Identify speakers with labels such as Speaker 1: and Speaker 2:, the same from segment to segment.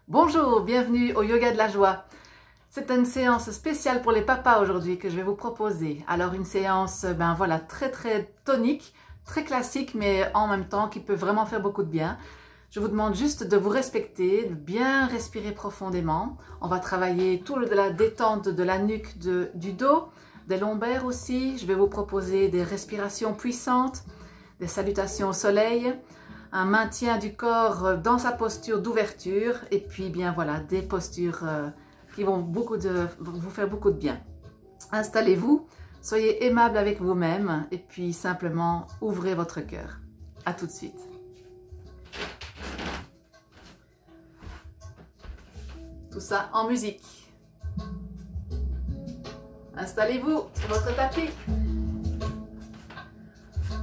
Speaker 1: Bonjour, bienvenue au Yoga de la Joie. C'est une séance spéciale pour les papas aujourd'hui que je vais vous proposer. Alors une séance voilà, très tonique, très classique, mais en même temps qui peut vraiment faire beaucoup de bien. Je vous demande juste de vous respecter, de bien respirer profondément. On va travailler tout de la détente de la nuque, du dos, des lombaires aussi. Je vais vous proposer des respirations puissantes, des salutations au soleil, un maintien du corps dans sa posture d'ouverture et puis bien voilà, des postures qui vont vous faire beaucoup de bien. Installez-vous, soyez aimable avec vous-même et puis simplement ouvrez votre cœur. À tout de suite. Tout ça en musique. Installez-vous sur votre tapis.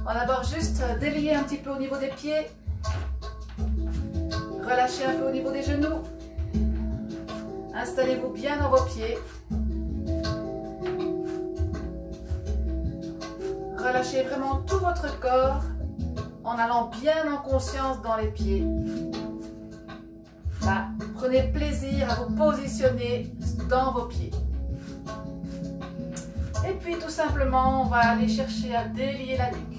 Speaker 1: On va d'abord juste délier un petit peu au niveau des pieds. Relâchez un peu au niveau des genoux. Installez-vous bien dans vos pieds. Relâchez vraiment tout votre corps en allant bien en conscience dans les pieds. Là, prenez plaisir à vous positionner dans vos pieds. Et puis tout simplement, on va aller chercher à délier la nuque.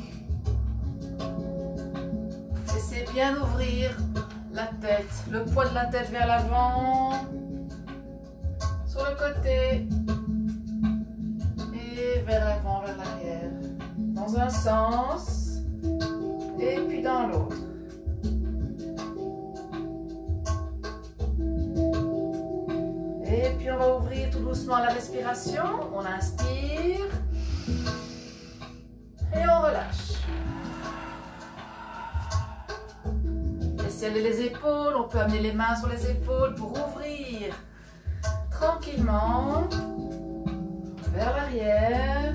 Speaker 1: Laissez bien ouvrir la tête, le poids de la tête vers l'avant, sur le côté et vers l'avant, vers l'arrière. Dans un sens et puis dans l'autre. Et puis on va ouvrir tout doucement la respiration. On inspire et on relâche. Laissez aller les épaules. On peut amener les mains sur les épaules pour ouvrir tranquillement vers l'arrière.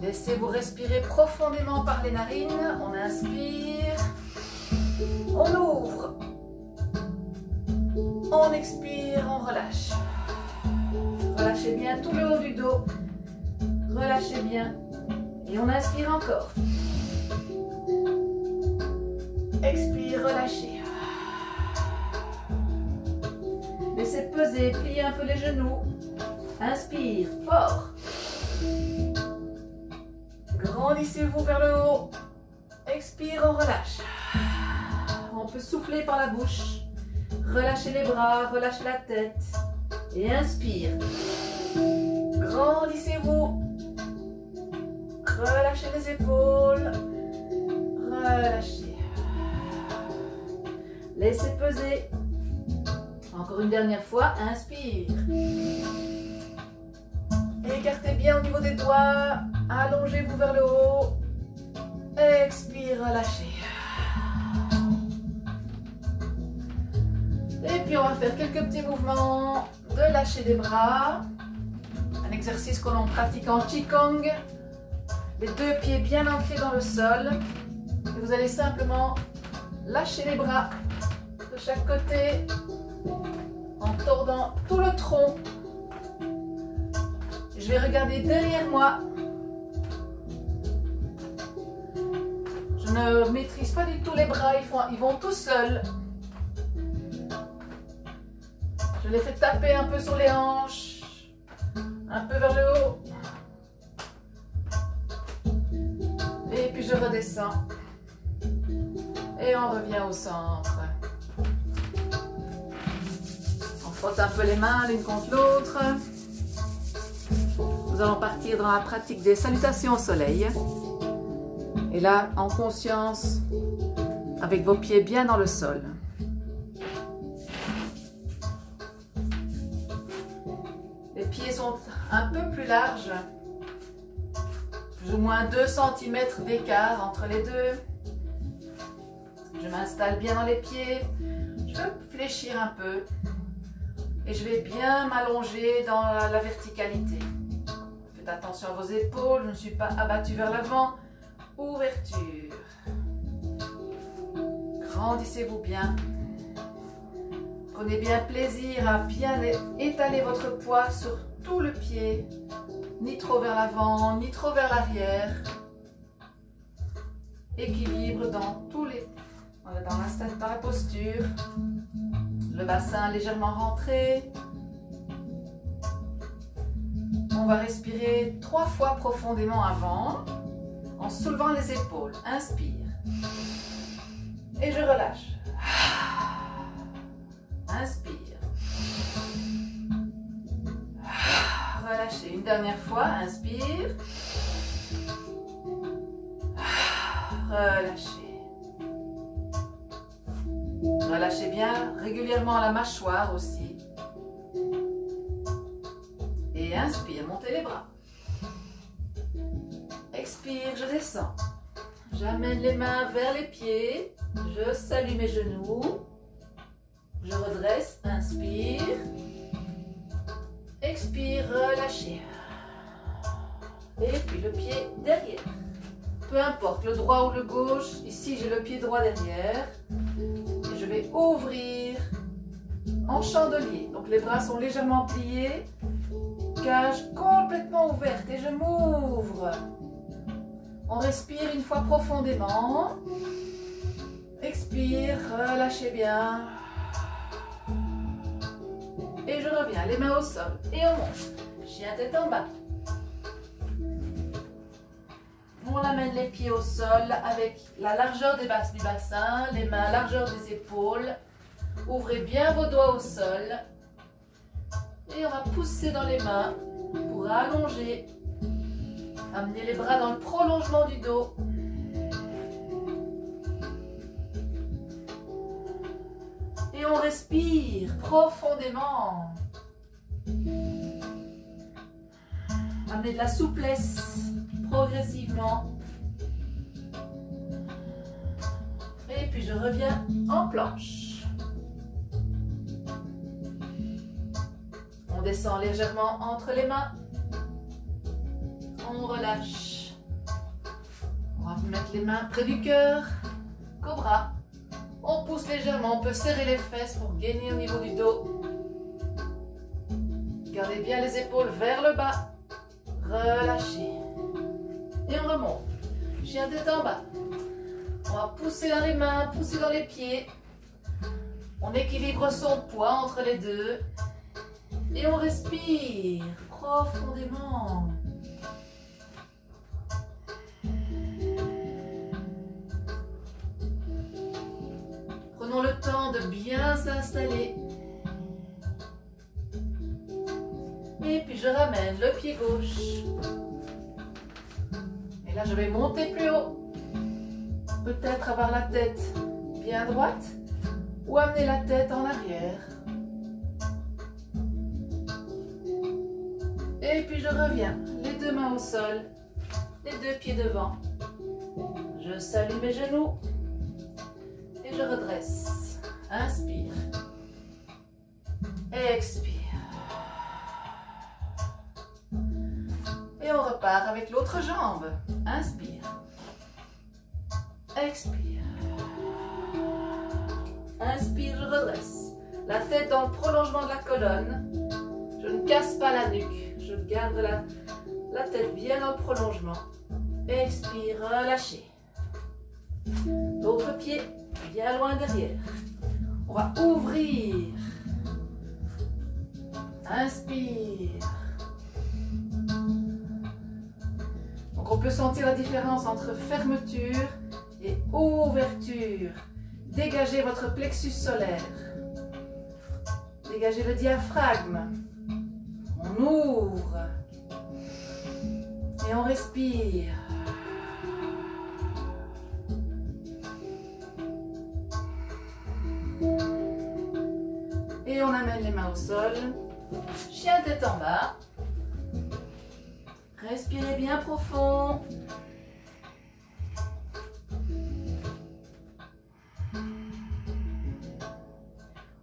Speaker 1: Laissez-vous respirer profondément par les narines. On inspire. On ouvre. On expire, on relâche. Relâchez bien tout le haut du dos. Relâchez bien. Et on inspire encore. Expire, relâchez. Laissez peser, pliez un peu les genoux. Inspire, fort. Grandissez-vous vers le haut. Expire, on relâche. On peut souffler par la bouche. Relâchez les bras, relâchez la tête. Et inspire. Grandissez-vous. Relâchez les épaules. Relâchez. Laissez peser. Encore une dernière fois. Inspire. Écartez bien au niveau des doigts. Allongez-vous vers le haut. Expire, relâchez. Et puis on va faire quelques petits mouvements de lâcher des bras. Un exercice que l'on pratique en Qigong. Les deux pieds bien ancrés dans le sol. Et vous allez simplement lâcher les bras de chaque côté en tordant tout le tronc. Je vais regarder derrière moi. Je ne maîtrise pas du tout les bras, ils vont tout seuls. Je les fais taper un peu sur les hanches, un peu vers le haut. Et puis je redescends. Et on revient au centre. On frotte un peu les mains l'une contre l'autre. Nous allons partir dans la pratique des salutations au soleil. Et là, en conscience, avec vos pieds bien dans le sol. Les pieds sont un peu plus larges, plus ou moins 2 cm d'écart entre les deux. Je m'installe bien dans les pieds, je vais fléchir un peu et je vais bien m'allonger dans la verticalité. Faites attention à vos épaules, je ne suis pas abattue vers l'avant. Ouverture. Grandissez-vous bien. Prenez bien plaisir à bien étaler votre poids sur tout le pied, ni trop vers l'avant, ni trop vers l'arrière. Équilibre dans tous les... On est dans l'instant posture. Le bassin légèrement rentré. On va respirer 3 fois profondément avant, en soulevant les épaules. Inspire. Et je relâche. Inspire. Relâchez. Une dernière fois. Inspire. Relâchez. Relâchez bien régulièrement la mâchoire aussi. Et inspire, montez les bras. Expire, je descends. J'amène les mains vers les pieds. Je salue mes genoux. Je redresse, inspire. Expire, relâchez. Et puis le pied derrière. Peu importe, le droit ou le gauche. Ici, j'ai le pied droit derrière. Et je vais ouvrir en chandelier. Donc les bras sont légèrement pliés. Cage complètement ouverte et je m'ouvre. On respire une fois profondément. Expire, relâchez bien. Et je reviens, les mains au sol. Et on monte. Chien tête en bas. On amène les pieds au sol avec la largeur des bases du bassin, les mains largeur des épaules. Ouvrez bien vos doigts au sol. Et on va pousser dans les mains pour allonger. Amenez les bras dans le prolongement du dos. Et on respire profondément. Amenez de la souplesse progressivement. Et puis je reviens en planche. On descend légèrement entre les mains. On relâche. On va mettre les mains près du cœur. Cobra. On pousse légèrement. On peut serrer les fesses pour gagner au niveau du dos. Gardez bien les épaules vers le bas. Relâchez. Et on remonte. Chien tête en bas. On va pousser dans les mains, pousser dans les pieds. On équilibre son poids entre les deux. Et on respire profondément. Prenons le temps de bien s'installer. Et puis je ramène le pied gauche. Et là je vais monter plus haut. Peut-être avoir la tête bien droite ou amener la tête en arrière. Et puis je reviens, les deux mains au sol, les deux pieds devant. Je salue mes genoux et je redresse. Inspire. Expire. Et on repart avec l'autre jambe. Inspire. Expire. Inspire, je redresse. La tête dans le prolongement de la colonne. Je ne casse pas la nuque. Je garde la tête bien dans le prolongement. Expire, relâchez. L'autre pied bien loin derrière. On va ouvrir. Inspire. Donc on peut sentir la différence entre fermeture et ouverture. Dégagez votre plexus solaire. Dégagez le diaphragme. On ouvre. Et on respire. Et on amène les mains au sol. Chien tête en bas. Respirez bien profond.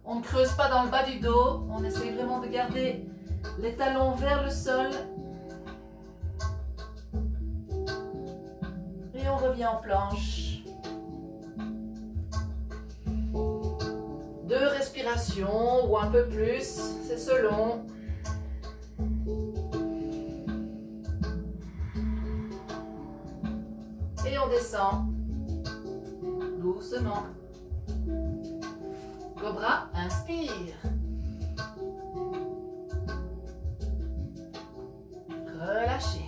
Speaker 1: On ne creuse pas dans le bas du dos. On essaie vraiment de garder les talons vers le sol. Et on revient en planche. 2 respirations ou un peu plus, c'est selon. Et on descend doucement. Cobra, inspire. Relâchez.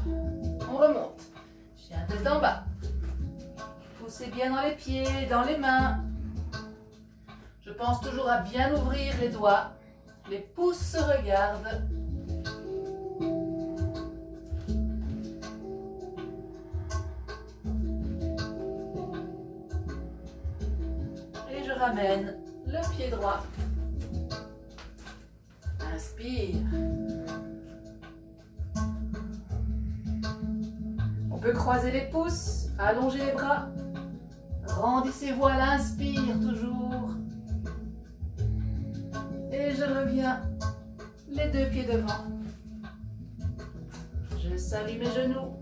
Speaker 1: On remonte. Chien tête en bas. Poussez bien dans les pieds, dans les mains. Je pense toujours à bien ouvrir les doigts. Les pouces se regardent. Et je ramène le pied droit. Inspire. On peut croiser les pouces, allonger les bras. Grandissez-vous à l'inspire toujours. Et je reviens, les deux pieds devant. Je salue mes genoux.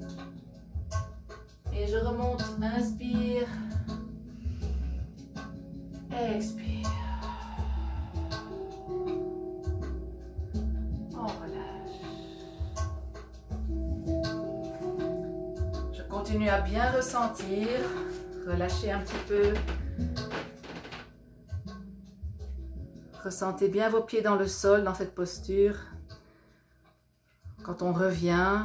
Speaker 1: Et je remonte, inspire. Expire. On relâche. Je continue à bien ressentir. Relâchez un petit peu. Ressentez bien vos pieds dans le sol, dans cette posture. Quand on revient,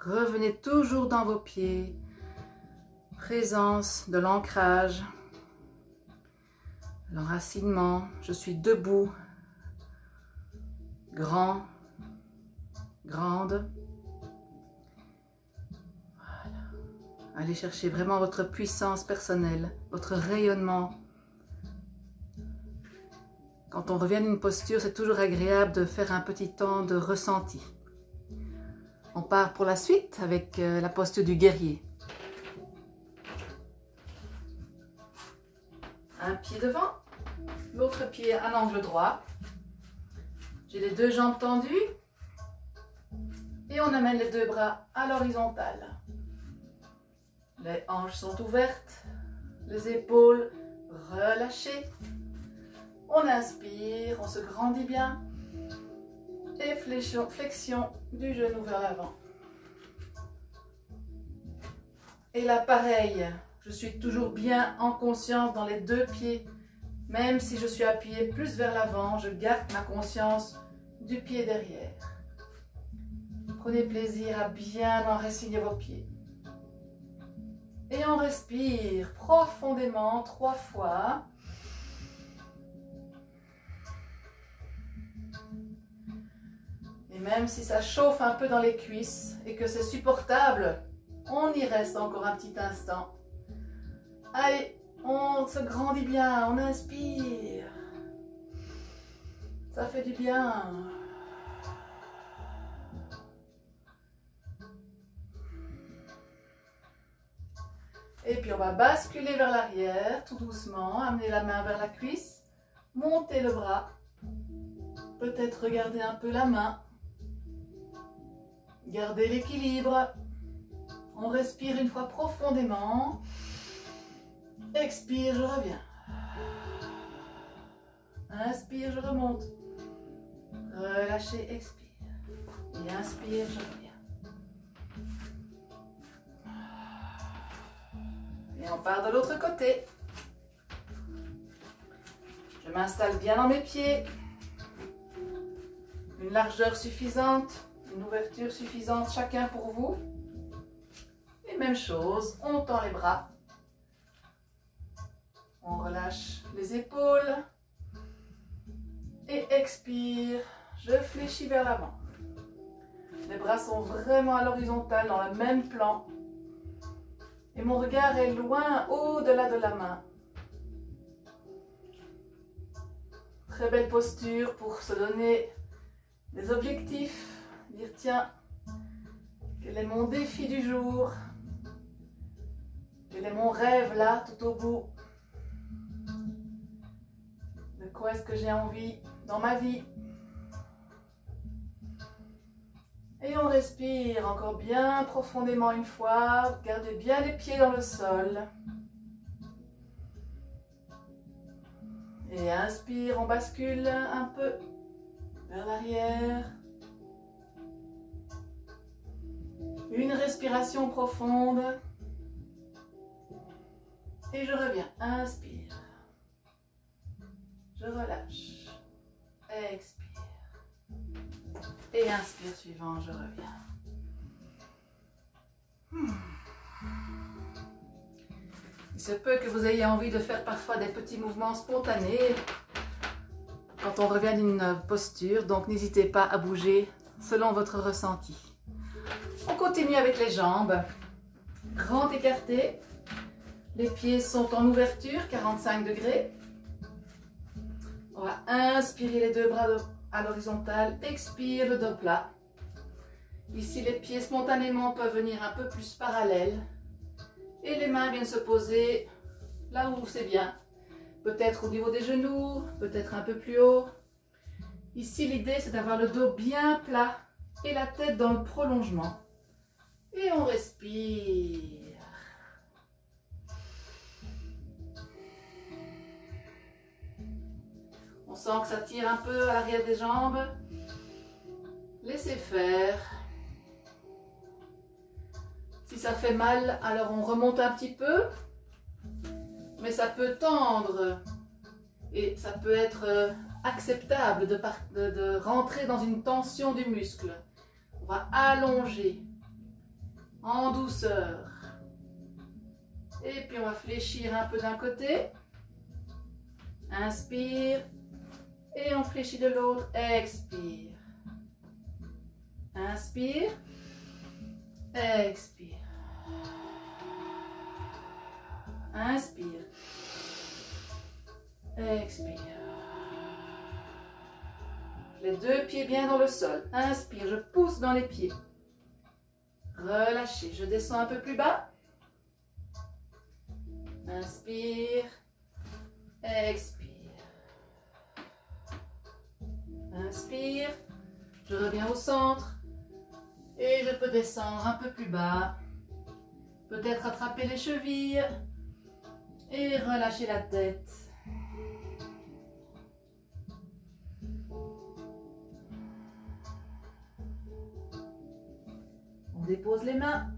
Speaker 1: revenez toujours dans vos pieds. Présence de l'ancrage, l'enracinement. Je suis debout, grand, grande. Voilà. Allez chercher vraiment votre puissance personnelle, votre rayonnement. Quand on revient d'une posture, c'est toujours agréable de faire un petit temps de ressenti. On part pour la suite avec la posture du guerrier. Un pied devant, l'autre pied à l'angle droit. J'ai les deux jambes tendues et on amène les deux bras à l'horizontale. Les hanches sont ouvertes, les épaules relâchées. On inspire, on se grandit bien et flexion du genou vers l'avant. Et là, pareil, je suis toujours bien en conscience dans les deux pieds. Même si je suis appuyée plus vers l'avant, je garde ma conscience du pied derrière. Prenez plaisir à bien enraciner vos pieds. Et on respire profondément 3 fois. Et même si ça chauffe un peu dans les cuisses et que c'est supportable, on y reste encore un petit instant. Allez, on se grandit bien, on inspire. Ça fait du bien. Et puis on va basculer vers l'arrière, tout doucement. Amener la main vers la cuisse. Monter le bras. Peut-être regarder un peu la main. Gardez l'équilibre. On respire une fois profondément. Expire, je reviens. Inspire, je remonte. Relâchez, expire. Et inspire, je reviens. Et on part de l'autre côté. Je m'installe bien dans mes pieds. Une largeur suffisante, une ouverture suffisante chacun pour vous. Et même chose, on tend les bras. On relâche les épaules. Et expire, je fléchis vers l'avant. Les bras sont vraiment à l'horizontale, dans le même plan. Et mon regard est loin, au-delà de la main. Très belle posture pour se donner des objectifs. Dire tiens, quel est mon défi du jour? Quel est mon rêve là, tout au bout? De quoi est-ce que j'ai envie dans ma vie? Et on respire encore bien profondément une fois. Gardez bien les pieds dans le sol. Et inspire, on bascule un peu vers l'arrière. Une respiration profonde. Et je reviens. Inspire. Je relâche. Expire. Et inspire suivant, je reviens. Il se peut que vous ayez envie de faire parfois des petits mouvements spontanés quand on revient d'une posture, donc n'hésitez pas à bouger selon votre ressenti. On continue avec les jambes. Grand écarté. Les pieds sont en ouverture, 45 degrés. On va inspirer les deux bras à l'horizontale, expire le dos plat. Ici, les pieds spontanément peuvent venir un peu plus parallèles. Et les mains viennent se poser là où c'est bien. Peut-être au niveau des genoux, peut-être un peu plus haut. Ici, l'idée, c'est d'avoir le dos bien plat et la tête dans le prolongement. Et on respire. On sent que ça tire un peu à l'arrière des jambes. Laissez faire. Si ça fait mal, alors on remonte un petit peu. Mais ça peut tendre. Et ça peut être acceptable de rentrer dans une tension du muscle. On va allonger en douceur. Et puis on va fléchir un peu d'un côté. Inspire. Et on fléchit de l'autre. Expire. Inspire. Expire. Inspire. Expire. Les deux pieds bien dans le sol. Inspire, je pousse dans les pieds. Relâchez, je descends un peu plus bas. Inspire. Expire. Inspire. Je reviens au centre. Et je peux descendre un peu plus bas. Peut-être attraper les chevilles. Et relâcher la tête. On dépose les mains.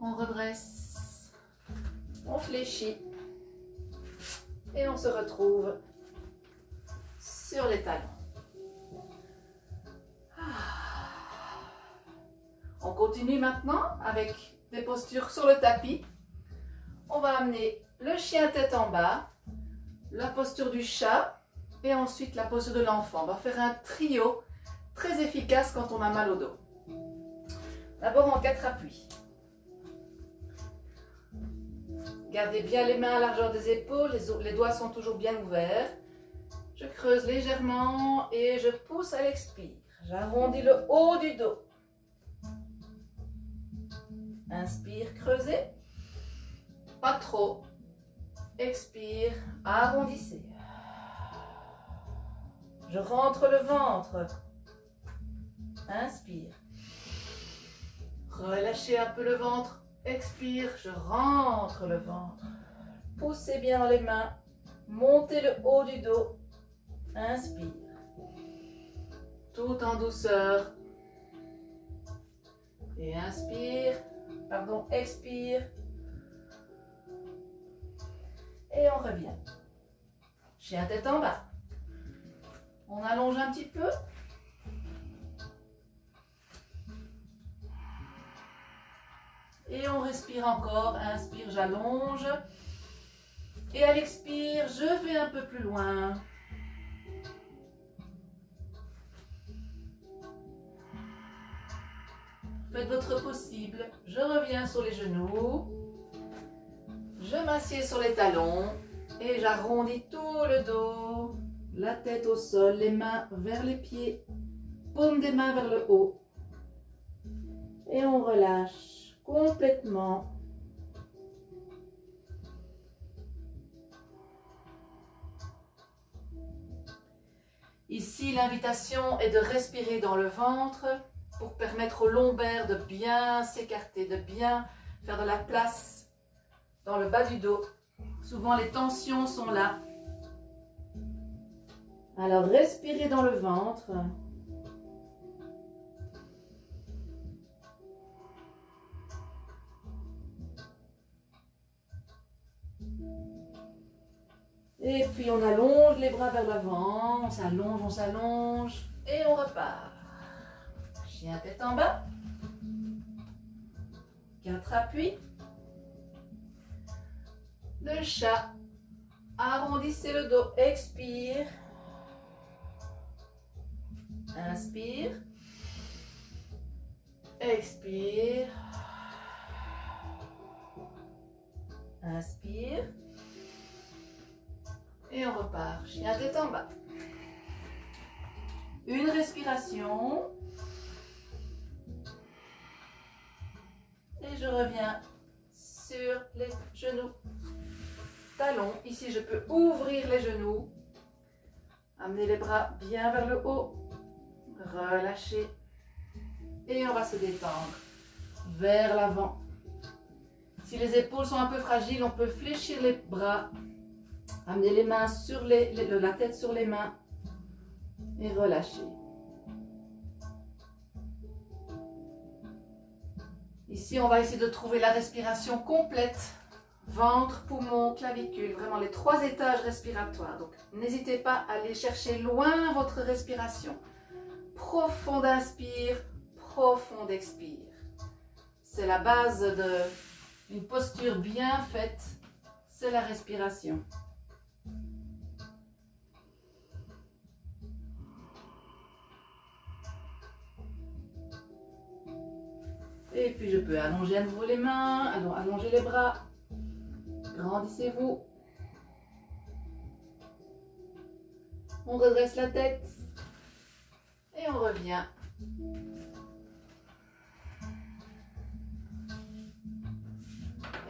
Speaker 1: On redresse. On fléchit. Et on se retrouve sur les talons. On continue maintenant avec des postures sur le tapis. On va amener le chien tête en bas, la posture du chat et ensuite la posture de l'enfant. On va faire un trio très efficace quand on a mal au dos. D'abord en 4 appuis. Gardez bien les mains à la largeur des épaules, les doigts sont toujours bien ouverts. Je creuse légèrement et je pousse à l'expire. J'arrondis le haut du dos. Inspire, creusez. Pas trop. Expire, arrondissez. Je rentre le ventre. Inspire. Relâchez un peu le ventre. Expire, je rentre le ventre. Poussez bien dans les mains. Montez le haut du dos. Inspire. Tout en douceur. Et inspire. Pardon, expire. Et on revient. Chien tête en bas. On allonge un petit peu. Et on respire encore. Inspire, j'allonge. Et à l'expire, je vais un peu plus loin. Faites votre possible. Je reviens sur les genoux. Je m'assieds sur les talons. Et j'arrondis tout le dos. La tête au sol, les mains vers les pieds. Paume des mains vers le haut. Et on relâche complètement. Ici, l'invitation est de respirer dans le ventre pour permettre aux lombaires de bien s'écarter, de bien faire de la place dans le bas du dos. Souvent, les tensions sont là. Alors, respirez dans le ventre. Et puis on allonge les bras vers l'avant, on s'allonge et on repart. Chien tête en bas. 4 appuis. Le chat. Arrondissez le dos, expire. Inspire. Expire. Inspire. Et on repart. Chien tête en bas. Une respiration. Et je reviens sur les genoux. Talons. Ici, je peux ouvrir les genoux. Amener les bras bien vers le haut. Relâcher. Et on va se détendre vers l'avant. Si les épaules sont un peu fragiles, on peut fléchir les bras. Amener les mains sur la tête sur les mains. Et relâcher. Ici, on va essayer de trouver la respiration complète. Ventre, poumon, clavicule, vraiment les 3 étages respiratoires. Donc, n'hésitez pas à aller chercher loin votre respiration. Profond inspire, profond expire. C'est la base d'une posture bien faite, c'est la respiration. Et puis je peux allonger à nouveau les mains, allonger les bras. Grandissez-vous. On redresse la tête. Et on revient.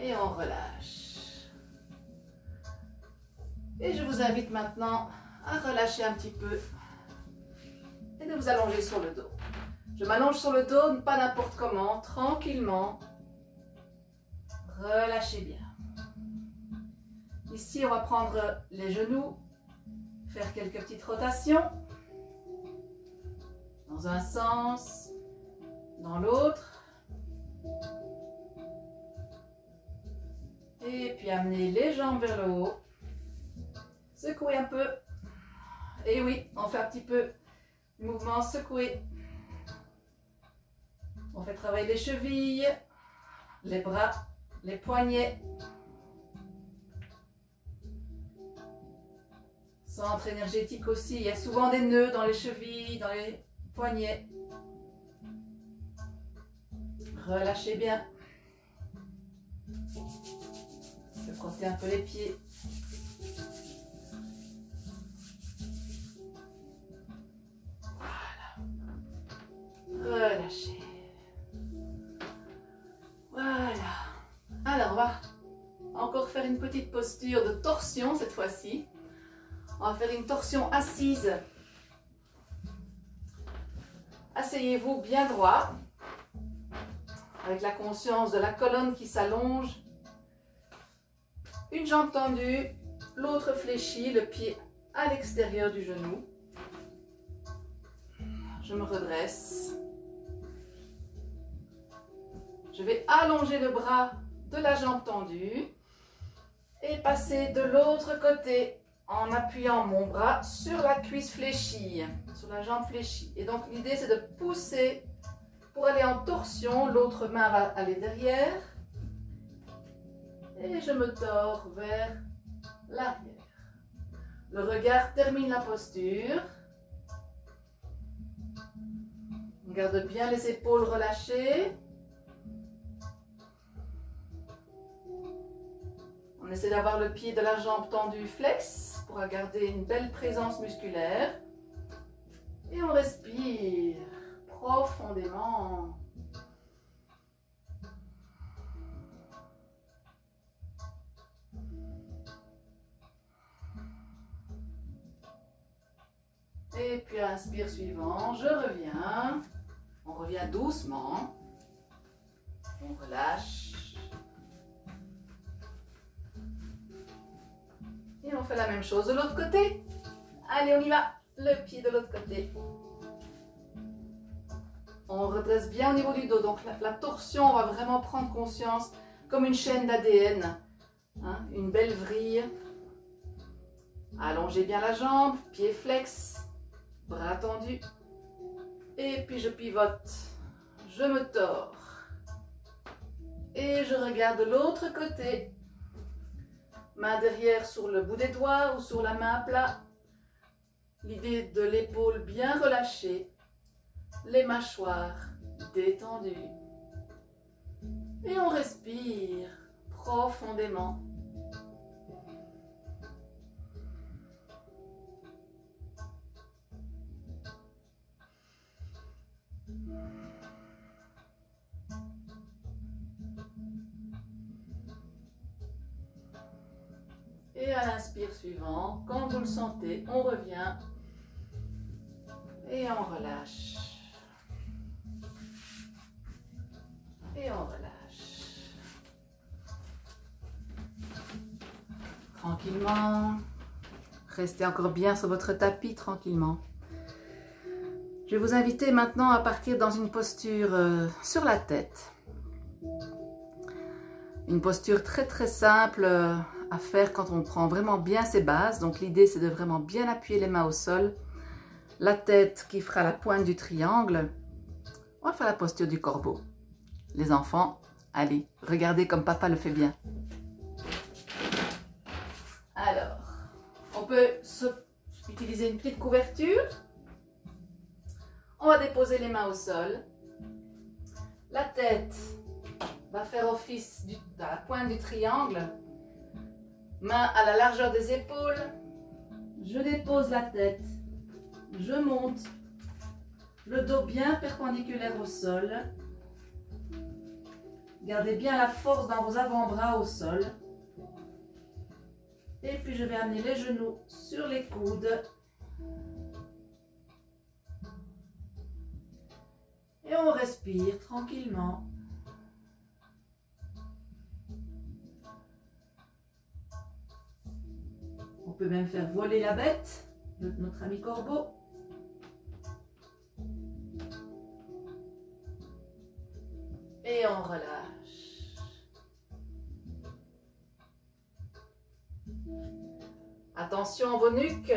Speaker 1: Et on relâche. Et je vous invite maintenant à relâcher un petit peu. Et de vous allonger sur le dos. Je m'allonge sur le dos, pas n'importe comment, tranquillement. Relâchez bien. Ici, on va prendre les genoux, faire quelques petites rotations. Dans un sens, dans l'autre. Et puis amener les jambes vers le haut. Secouez un peu. Et oui, on fait un petit peu le mouvement secoué. On fait travailler les chevilles, les bras, les poignets. Centre énergétique aussi. Il y a souvent des nœuds dans les chevilles, dans les poignets. Relâchez bien. Je vais frotter un peu les pieds. Voilà. Relâchez. Voilà. Alors, on va encore faire une petite posture de torsion cette fois-ci. On va faire une torsion assise. Asseyez-vous bien droit, avec la conscience de la colonne qui s'allonge. Une jambe tendue, l'autre fléchie, le pied à l'extérieur du genou. Je me redresse. Je vais allonger le bras de la jambe tendue et passer de l'autre côté en appuyant mon bras sur la cuisse fléchie, sur la jambe fléchie. Et donc l'idée c'est de pousser pour aller en torsion. L'autre main va aller derrière. Et je me tords vers l'arrière. Le regard termine la posture. On garde bien les épaules relâchées. On essaie d'avoir le pied de la jambe tendu flex pour garder une belle présence musculaire. Et on respire profondément. Et puis inspire suivant, je reviens. On revient doucement. On relâche. Et on fait la même chose de l'autre côté. Allez, on y va. Le pied de l'autre côté. On redresse bien au niveau du dos. Donc la torsion, on va vraiment prendre conscience comme une chaîne d'ADN. Hein, une belle vrille. Allongez bien la jambe, pied flex, bras tendus. Et puis je pivote, je me tords. Et je regarde de l'autre côté. Main derrière sur le bout des doigts ou sur la main à plat. L'idée de l'épaule bien relâchée. Les mâchoires détendues. Et on respire profondément. Et à l'inspire suivant, quand vous le sentez, on revient et on relâche. Et on relâche. Tranquillement. Restez encore bien sur votre tapis, tranquillement. Je vais vous inviter maintenant à partir dans une posture sur la tête. Une posture très simple à faire quand on prend vraiment bien ses bases. Donc l'idée c'est de vraiment bien appuyer les mains au sol. La tête qui fera la pointe du triangle. On va faire la posture du corbeau. Les enfants, allez, regardez comme papa le fait bien. Alors, on peut utiliser une petite couverture. On va déposer les mains au sol. La tête va faire office de la pointe du triangle. Main à la largeur des épaules. Je dépose la tête. Je monte. Le dos bien perpendiculaire au sol. Gardez bien la force dans vos avant-bras au sol. Et puis je vais amener les genoux sur les coudes. Et on respire tranquillement. On peut même faire voler la bête de notre ami corbeau. Et on relâche. Attention à vos nuques.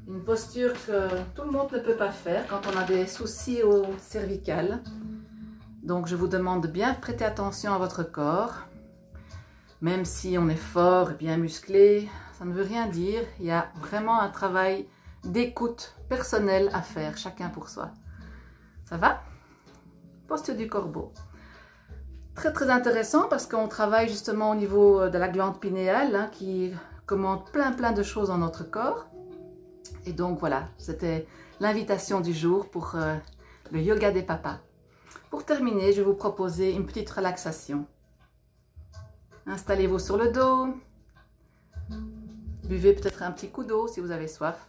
Speaker 1: Une posture que tout le monde ne peut pas faire quand on a des soucis au cervical. Donc je vous demande de bien prêter attention à votre corps. Même si on est fort et bien musclé, ça ne veut rien dire. Il y a vraiment un travail d'écoute personnelle à faire, chacun pour soi. Ça va? Posture du corbeau. Très intéressant parce qu'on travaille justement au niveau de la glande pinéale hein, qui commande plein de choses dans notre corps. Et donc voilà, c'était l'invitation du jour pour le yoga des papas. Pour terminer, je vais vous proposer une petite relaxation. Installez-vous sur le dos. Buvez peut-être un petit coup d'eau si vous avez soif.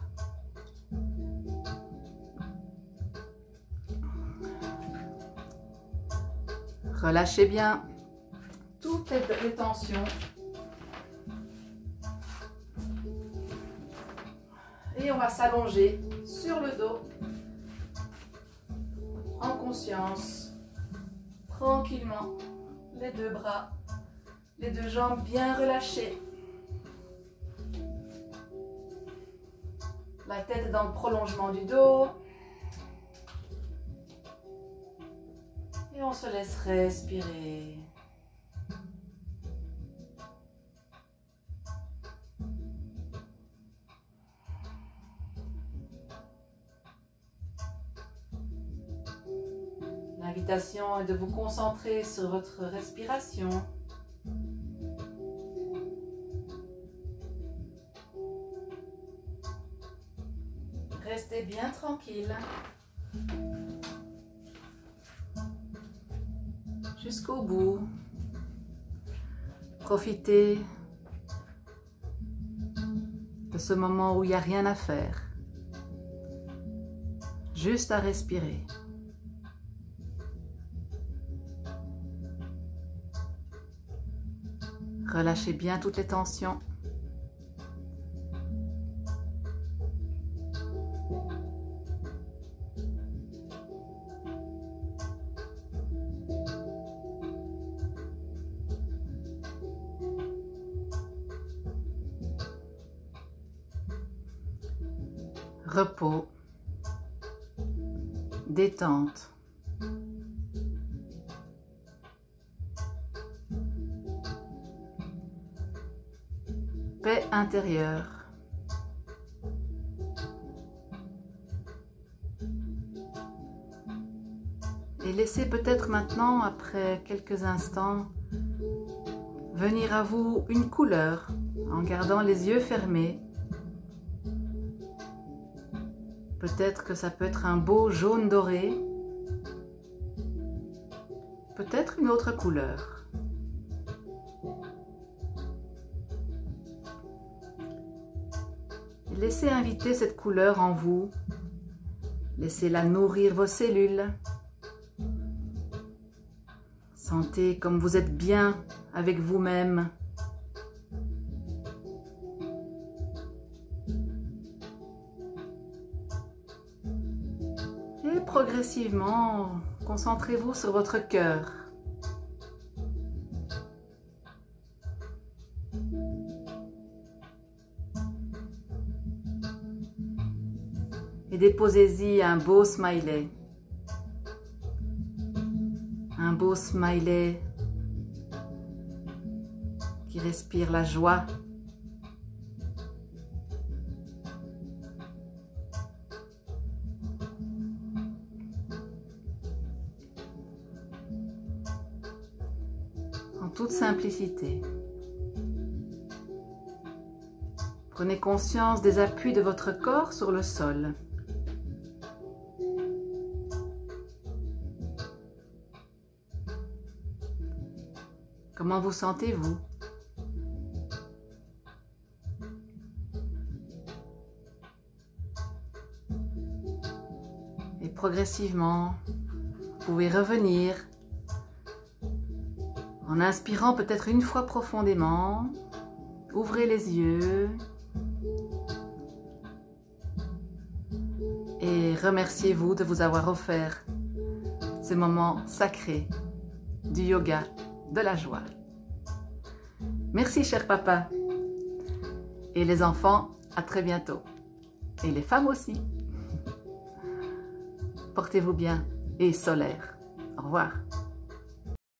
Speaker 1: Relâchez bien toutes les tensions. Et on va s'allonger sur le dos, en conscience, tranquillement, les deux bras, les deux jambes bien relâchées. La tête dans le prolongement du dos. Et on se laisse respirer. L'invitation est de vous concentrer sur votre respiration. Restez bien tranquille. Jusqu'au bout. Profitez de ce moment où il n'y a rien à faire. Juste à respirer. Relâchez bien toutes les tensions. repos, détente. Paix intérieure. Et laissez peut-être maintenant, après quelques instants, venir à vous une couleur en gardant les yeux fermés. Peut-être que ça peut être un beau jaune doré, peut-être une autre couleur. Laissez inviter cette couleur en vous, laissez-la nourrir vos cellules. Sentez comme vous êtes bien avec vous-même. Et progressivement, concentrez-vous sur votre cœur. Et déposez-y un beau smiley. Un beau smiley qui respire la joie. En toute simplicité. Prenez conscience des appuis de votre corps sur le sol. Comment vous sentez-vous? Et progressivement, vous pouvez revenir en inspirant peut-être une fois profondément. Ouvrez les yeux et remerciez-vous de vous avoir offert ce moment sacré du yoga de la joie. Merci cher papa. Et les enfants, à très bientôt. Et les femmes aussi. Portez-vous bien et solaire. Au revoir.